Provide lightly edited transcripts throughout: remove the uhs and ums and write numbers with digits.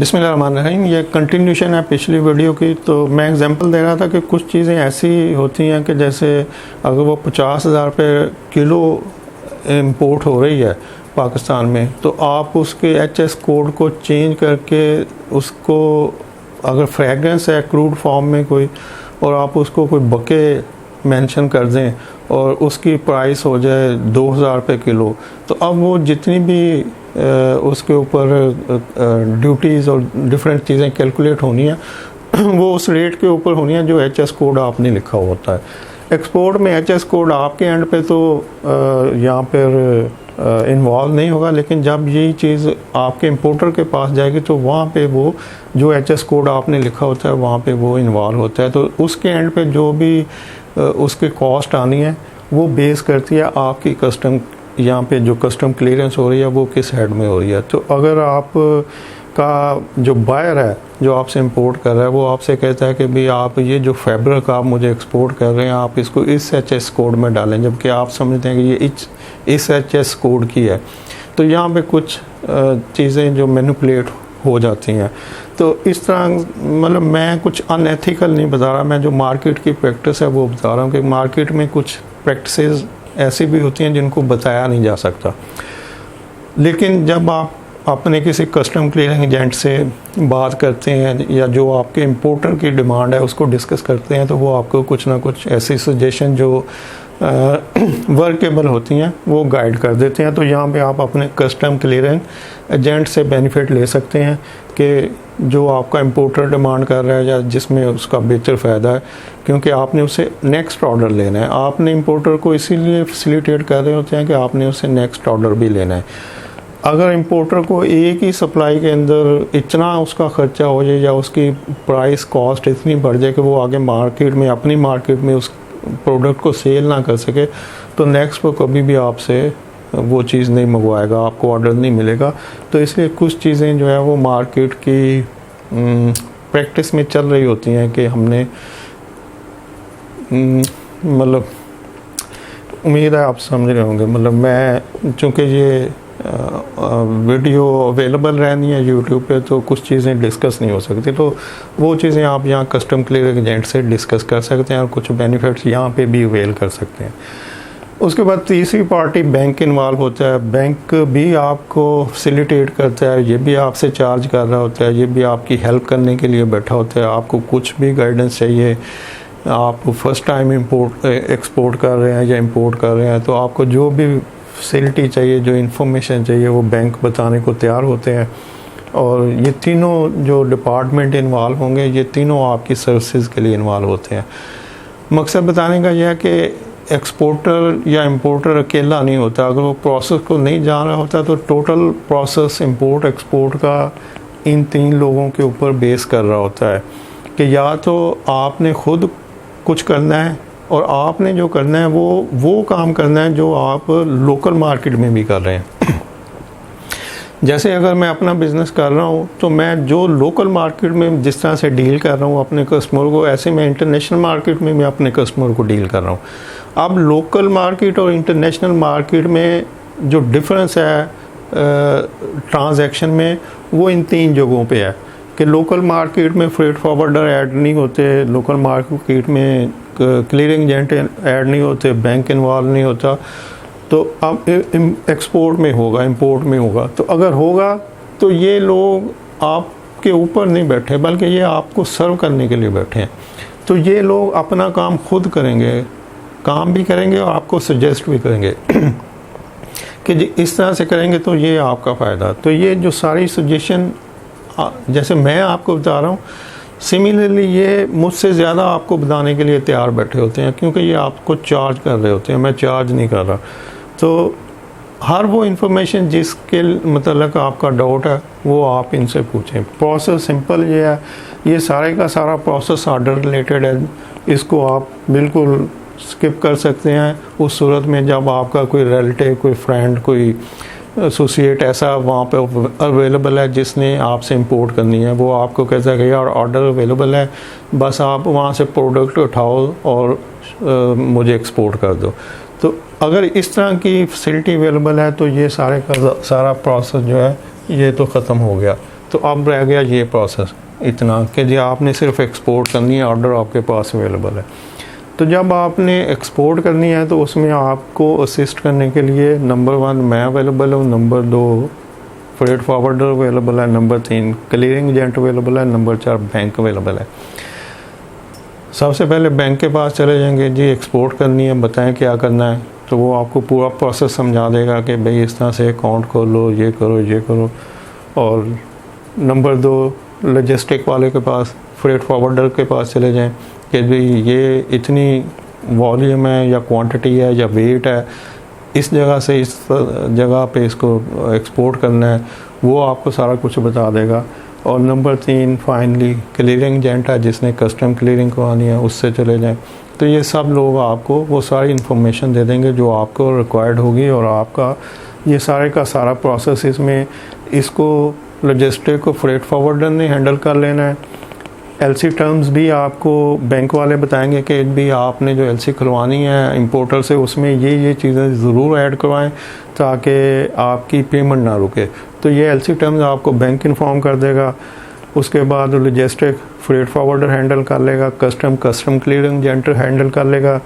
बिस्मिल्लाहिर्रहमानिर्रहीम। ये कंटिन्यूशन है पिछली वीडियो की। तो मैं एग्जांपल दे रहा था कि कुछ चीज़ें ऐसी होती हैं कि जैसे अगर वो 50,000 रुपये किलो इंपोर्ट हो रही है पाकिस्तान में, तो आप उसके HS कोड को चेंज करके उसको, अगर फ्रेगरेंस है क्रूड फॉर्म में कोई, और आप उसको कोई बके मेंशन कर दें और उसकी प्राइस हो जाए 2,000 रुपये किलो, तो अब वो जितनी भी उसके ऊपर ड्यूटीज़ और डिफरेंट चीज़ें कैलकुलेट होनी है वो उस रेट के ऊपर होनी है जो HS कोड आपने लिखा होता है। एक्सपोर्ट में HS कोड आपके एंड पे तो यहाँ पर इन्वॉल्व नहीं होगा, लेकिन जब यही चीज़ आपके इंपोर्टर के पास जाएगी तो वहाँ पे वो जो HS कोड आपने लिखा होता है वहाँ पे वो इन्वॉल्व होता है। तो उसके एंड पे जो भी उसके कॉस्ट आनी है वो बेस करती है आपकी कस्टम, यहाँ पे जो कस्टम क्लियरेंस हो रही है वो किस हेड में हो रही है। तो अगर आप का जो बायर है जो आपसे इंपोर्ट कर रहा है वो आपसे कहता है कि भाई आप ये जो फैब्रिक आप मुझे एक्सपोर्ट कर रहे हैं आप इसको इस HS कोड में डालें, जबकि आप समझते हैं कि ये इस HS कोड की है, तो यहाँ पे कुछ चीज़ें जो मैनिपुलेट हो जाती हैं। तो इस तरह मतलब मैं कुछ अनएथिकल नहीं बता रहा, मैं जो मार्केट की प्रैक्टिस है वो बता रहा हूँ कि मार्केट में कुछ प्रैक्टिसेस ऐसी भी होती हैं जिनको बताया नहीं जा सकता। लेकिन जब आप अपने किसी कस्टम क्लियरिंग एजेंट से बात करते हैं या जो आपके इंपोर्टर की डिमांड है उसको डिस्कस करते हैं, तो वो आपको कुछ ना कुछ ऐसी सजेशन जो वर्केबल होती हैं वो गाइड कर देते हैं। तो यहाँ पे आप अपने कस्टम क्लियरिंग एजेंट से बेनिफिट ले सकते हैं कि जो आपका इंपोर्टर डिमांड कर रहा है या जिसमें उसका बेहतर फ़ायदा है, क्योंकि आपने उसे नेक्स्ट ऑर्डर लेना है। आपने इंपोर्टर को इसीलिए फैसिलिटेट कर रहे होते हैं कि आपने उसे नेक्स्ट ऑर्डर भी लेना है। अगर इंपोर्टर को एक ही सप्लाई के अंदर इतना उसका ख़र्चा हो जाए या उसकी प्राइस कॉस्ट इतनी बढ़ जाए कि वो आगे मार्केट में अपनी मार्केट में उस प्रोडक्ट को सेल ना कर सके, तो नेक्स्ट पर कभी भी आपसे वो चीज़ नहीं मंगवाएगा, आपको ऑर्डर नहीं मिलेगा। तो इसलिए कुछ चीज़ें जो है वो मार्केट की प्रैक्टिस में चल रही होती हैं कि हमने मतलब उम्मीद है आप समझ रहे होंगे। मतलब मैं चूँकि ये वीडियो अवेलेबल रहनी है यूट्यूब पे, तो कुछ चीज़ें डिस्कस नहीं हो सकती, तो वो चीज़ें आप यहाँ कस्टम क्लियरिंग एजेंट से डिस्कस कर सकते हैं और कुछ बेनिफिट्स यहाँ पे भी अवेल कर सकते हैं। उसके बाद तीसरी पार्टी बैंक इन्वॉल्व होता है। बैंक भी आपको फैसिलिटेट करता है, ये भी आपसे चार्ज कर रहा होता है, ये भी आपकी हेल्प करने के लिए बैठा होता है। आपको कुछ भी गाइडेंस चाहिए, आप फर्स्ट टाइम एक्सपोर्ट कर रहे हैं या इंपोर्ट कर रहे हैं, तो आपको जो भी फैसिलिटी चाहिए, जो इन्फॉर्मेशन चाहिए, वो बैंक बताने को तैयार होते हैं। और ये तीनों जो डिपार्टमेंट इन्वॉल्व होंगे, ये तीनों आपकी सर्विसेज के लिए इन्वॉल्व होते हैं। मकसद बताने का यह है कि एक्सपोर्टर या इंपोर्टर अकेला नहीं होता। अगर वो प्रोसेस को नहीं जान रहा होता तो टोटल प्रोसेस इंपोर्ट एक्सपोर्ट का इन तीन लोगों के ऊपर बेस कर रहा होता है कि या तो आपने खुद कुछ करना है और आपने जो करना है वो काम करना है जो आप लोकल मार्केट में भी कर रहे हैं। जैसे अगर मैं अपना बिज़नेस कर रहा हूँ तो मैं जो लोकल मार्केट में जिस तरह से डील कर रहा हूँ अपने कस्टमर को, ऐसे मैं इंटरनेशनल मार्केट में मैं अपने कस्टमर को डील कर रहा हूँ। अब लोकल मार्केट और इंटरनेशनल मार्केट में जो डिफरेंस है ट्रांजैक्शन में, वो इन तीन जगहों पे है कि लोकल मार्केट में फ्रेट फॉरवर्डर ऐड नहीं होते, लोकल मार्केट में क्लियरिंग एजेंट ऐड नहीं होते, बैंक इन्वॉल्व नहीं होता। तो अब एक्सपोर्ट में होगा, इंपोर्ट में होगा। तो अगर होगा तो ये लोग आपके ऊपर नहीं बैठे, बल्कि ये आपको सर्व करने के लिए बैठे हैं। तो ये लोग अपना काम खुद करेंगे, काम भी करेंगे और आपको सजेस्ट भी करेंगे कि इस तरह से करेंगे तो ये आपका फ़ायदा। तो ये जो सारी सजेशन जैसे मैं आपको बता रहा हूँ, सिमिलरली ये मुझसे ज़्यादा आपको बताने के लिए तैयार बैठे होते हैं, क्योंकि ये आपको चार्ज कर रहे होते हैं, मैं चार्ज नहीं कर रहा। तो हर वो इन्फॉर्मेशन जिसके मतलब आपका डाउट है वो आप इनसे पूछें। प्रोसेस सिंपल ये है, ये सारे का सारा प्रोसेस ऑर्डर रिलेटेड है, इसको आप बिल्कुल स्किप कर सकते हैं उस सूरत में जब आपका कोई रिलेटिव, कोई फ्रेंड, कोई एसोसिएट ऐसा वहाँ पे अवेलेबल है जिसने आपसे इंपोर्ट करनी है। वो आपको कहता है कि यार ऑर्डर अवेलेबल है, बस आप वहाँ से प्रोडक्ट उठाओ और मुझे एक्सपोर्ट कर दो। तो अगर इस तरह की फैसिलिटी अवेलेबल है तो ये सारे का सारा प्रोसेस जो है ये तो ख़त्म हो गया। तो अब रह गया ये प्रोसेस इतना कि जी आपने सिर्फ एक्सपोर्ट करनी है, ऑर्डर आपके पास अवेलेबल है। तो जब आपने एक्सपोर्ट करनी है तो उसमें आपको असिस्ट करने के लिए नंबर 1 मैं अवेलेबल हूँ, नंबर 2 फ्रेट फॉरवर्डर अवेलेबल है, नंबर 3 क्लियरिंग एजेंट अवेलेबल है, नंबर 4 बैंक अवेलेबल है। सबसे पहले बैंक के पास चले जाएंगे, जी एक्सपोर्ट करनी है बताएं क्या करना है, तो वो आपको पूरा प्रोसेस समझा देगा कि भाई इस तरह से अकाउंट खोलो, ये करो ये करो। और नंबर 2 लॉजिस्टिक वाले के पास, फ्रेट फॉरवर्डर के पास चले जाएं कि भाई ये इतनी वॉल्यूम है या क्वांटिटी है या वेट है, इस जगह से इस जगह पे इसको एक्सपोर्ट करना है, वो आपको सारा कुछ बता देगा। और नंबर 3 फाइनली क्लियरिंग एजेंट है, जिसने कस्टम क्लियरिंग करवानी है, उससे चले जाएं। तो ये सब लोग आपको वो सारी इन्फॉर्मेशन दे देंगे जो आपको रिक्वायर्ड होगी, और आपका ये सारे का सारा प्रोसेस इसमें इसको लॉजिस्टिक को फ्रेट फॉरवर्डर ने हैंडल कर लेना है। एलसी टर्म्स भी आपको बैंक वाले बताएंगे कि भी आपने जो एलसी खुलवानी है इंपोर्टर से, उसमें ये चीज़ें ज़रूर ऐड करवाएं ताकि आपकी पेमेंट ना रुके। तो ये एलसी टर्म्स आपको बैंक इन्फॉर्म कर देगा। उसके बाद लॉजिस्टिक फ्रेट फॉरवर्डर हैंडल कर लेगा, कस्टम क्लियरिंग एजेंट हैंडल कर लेगा।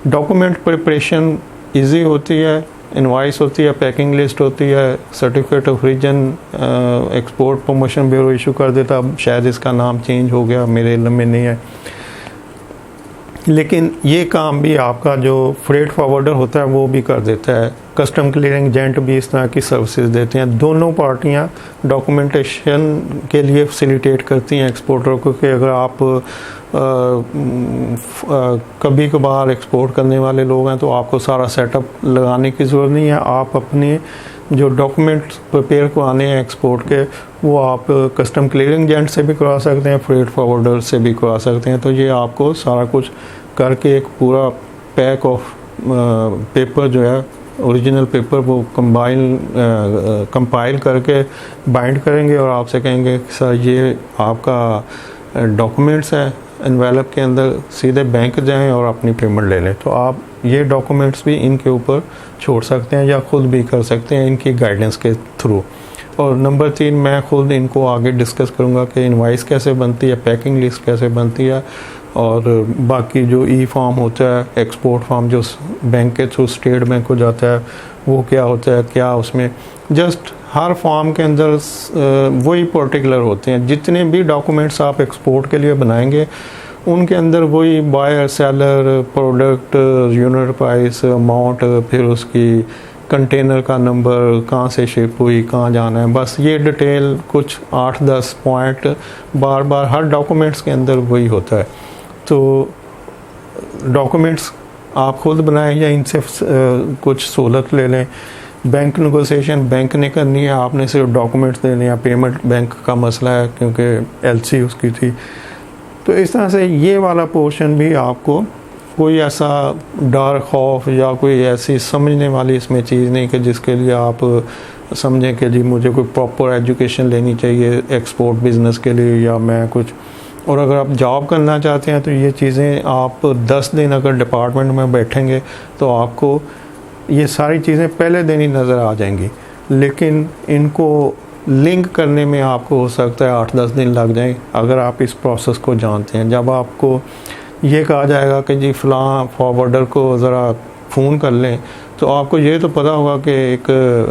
डॉक्यूमेंट प्रिपरेशन इजी होती है, इनवाइस होती है, पैकिंग लिस्ट होती है, certificate of origin export promotion bureau issue कर देता। अब शायद इसका नाम चेंज हो गया, मेरे इल्म में नहीं है। लेकिन ये काम भी आपका जो फ्रेट फॉरवर्डर होता है वो भी कर देता है। कस्टम क्लियरिंग एजेंट भी इस तरह की सर्विसेज देते हैं। दोनों पार्टियां डॉक्यूमेंटेशन के लिए फैसिलिटेट करती हैं एक्सपोर्टर को कि अगर आप कभी कभार एक्सपोर्ट करने वाले लोग हैं तो आपको सारा सेटअप लगाने की ज़रूरत नहीं है। आप अपने जो डॉक्यूमेंट्स प्रिपेयर करवाने हैं एक्सपोर्ट के, वो आप कस्टम क्लियरिंग एजेंट से भी करवा सकते हैं, फ्रेट फॉरवर्डर से भी करवा सकते हैं। तो ये आपको सारा कुछ करके एक पूरा पैक ऑफ पेपर जो है ओरिजिनल पेपर वो कंपाइल करके बाइंड करेंगे और आपसे कहेंगे सर ये आपका डॉक्यूमेंट्स है, एनवेलप के अंदर सीधे बैंक जाएं और अपनी पेमेंट ले लें। तो आप ये डॉक्यूमेंट्स भी इनके ऊपर छोड़ सकते हैं या ख़ुद भी कर सकते हैं इनकी गाइडेंस के थ्रू। और नंबर 3 मैं ख़ुद इनको आगे डिस्कस करूँगा कि इनवाइस कैसे बनती है, पैकिंग लिस्ट कैसे बनती है, और बाकी जो ई फॉर्म होता है, एक्सपोर्ट फॉर्म जो बैंक के थ्रू स्टेट बैंक को जाता है वो क्या होता है, क्या उसमें जस्ट हर फॉर्म के अंदर वही पर्टिकुलर होते हैं। जितने भी डॉक्यूमेंट्स आप एक्सपोर्ट के लिए बनाएंगे उनके अंदर वही buyer, seller, product, unit price, amount, फिर उसकी कंटेनर का नंबर, कहाँ से शिप हुई, कहाँ जाना है, बस ये डिटेल कुछ 8-10 पॉइंट बार बार हर डॉक्यूमेंट्स के अंदर वही होता है। तो डॉक्यूमेंट्स आप खुद बनाएं या इनसे कुछ सहूलत ले लें। बैंक नेगोशिएशन बैंक ने करनी है, आपने सिर्फ डॉक्यूमेंट्स देने या पेमेंट बैंक का मसला है क्योंकि एलसी उसकी थी। तो इस तरह से ये वाला पोर्शन भी आपको कोई ऐसा डर, खौफ या कोई ऐसी समझने वाली इसमें चीज़ नहीं कि जिसके लिए आप समझें कि जी मुझे कोई प्रॉपर एजुकेशन लेनी चाहिए एक्सपोर्ट बिज़नेस के लिए या मैं कुछ। और अगर आप जॉब करना चाहते हैं तो ये चीज़ें आप 10 दिन अगर डिपार्टमेंट में बैठेंगे तो आपको ये सारी चीज़ें पहले दिन ही नज़र आ जाएंगी, लेकिन इनको लिंक करने में आपको हो सकता है 8-10 दिन लग जाए अगर आप इस प्रोसेस को जानते हैं। जब आपको ये कहा जाएगा कि जी फ़लाँ फॉरवर्डर को ज़रा फ़ोन कर लें, तो आपको ये तो पता होगा कि एक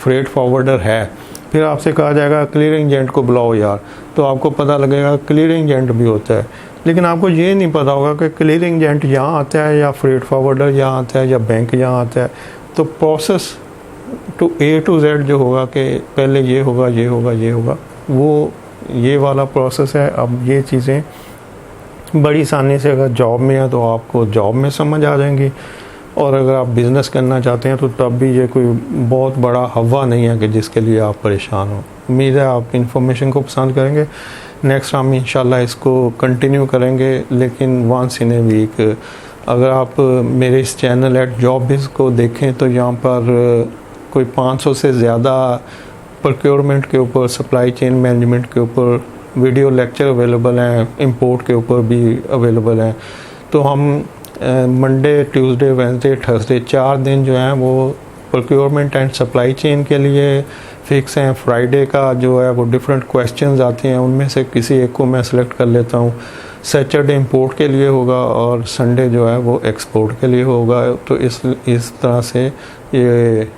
फ्रेट फॉरवर्डर है, फिर आपसे कहा जाएगा क्लियरिंग एजेंट को बुलाओ यार, तो आपको पता लगेगा क्लियरिंग एजेंट भी होता है। लेकिन आपको ये नहीं पता होगा कि क्लियरिंग एजेंट यहाँ आता है या फ्रेट फॉरवर्डर यहाँ आता है या बैंक यहाँ आता है। तो process to A to Z जो होगा कि पहले ये होगा, ये होगा, ये होगा, वो ये वाला प्रोसेस है। अब ये चीज़ें बड़ी आसानी से अगर जॉब में है तो आपको जॉब में समझ आ जाएंगी, और अगर आप बिज़नेस करना चाहते हैं तो तब भी ये कोई बहुत बड़ा हवा नहीं है कि जिसके लिए आप परेशान हो। उम्मीद है आप इन्फॉर्मेशन को पसंद करेंगे। नेक्स्ट हम इंशाल्लाह इसको कंटिन्यू करेंगे, लेकिन वंस इन ए वीक। अगर आप मेरे इस चैनल @jobbiz को देखें तो यहाँ पर कोई 500 से ज़्यादा प्रोक्योरमेंट के ऊपर, सप्लाई चेन मैनेजमेंट के ऊपर वीडियो लेक्चर अवेलेबल हैं, इंपोर्ट के ऊपर भी अवेलेबल हैं। तो हम मंडे, ट्यूसडे, वेडनेसडे, थर्सडे 4 दिन जो हैं वो प्रोक्योरमेंट एंड सप्लाई चेन के लिए फिक्स हैं। फ्राइडे का जो है वो डिफरेंट क्वेश्चंस आते हैं, उनमें से किसी एक को मैं सेलेक्ट कर लेता हूँ। सैटरडे इंपोर्ट के लिए होगा और संडे जो है वो एक्सपोर्ट के लिए होगा। तो इस तरह से ये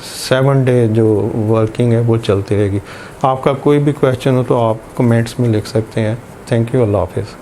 7 डे जो वर्किंग है वो चलती रहेगी। आपका कोई भी क्वेश्चन हो तो आप कमेंट्स में लिख सकते हैं। Thank you. अल्लाह हाफिज़।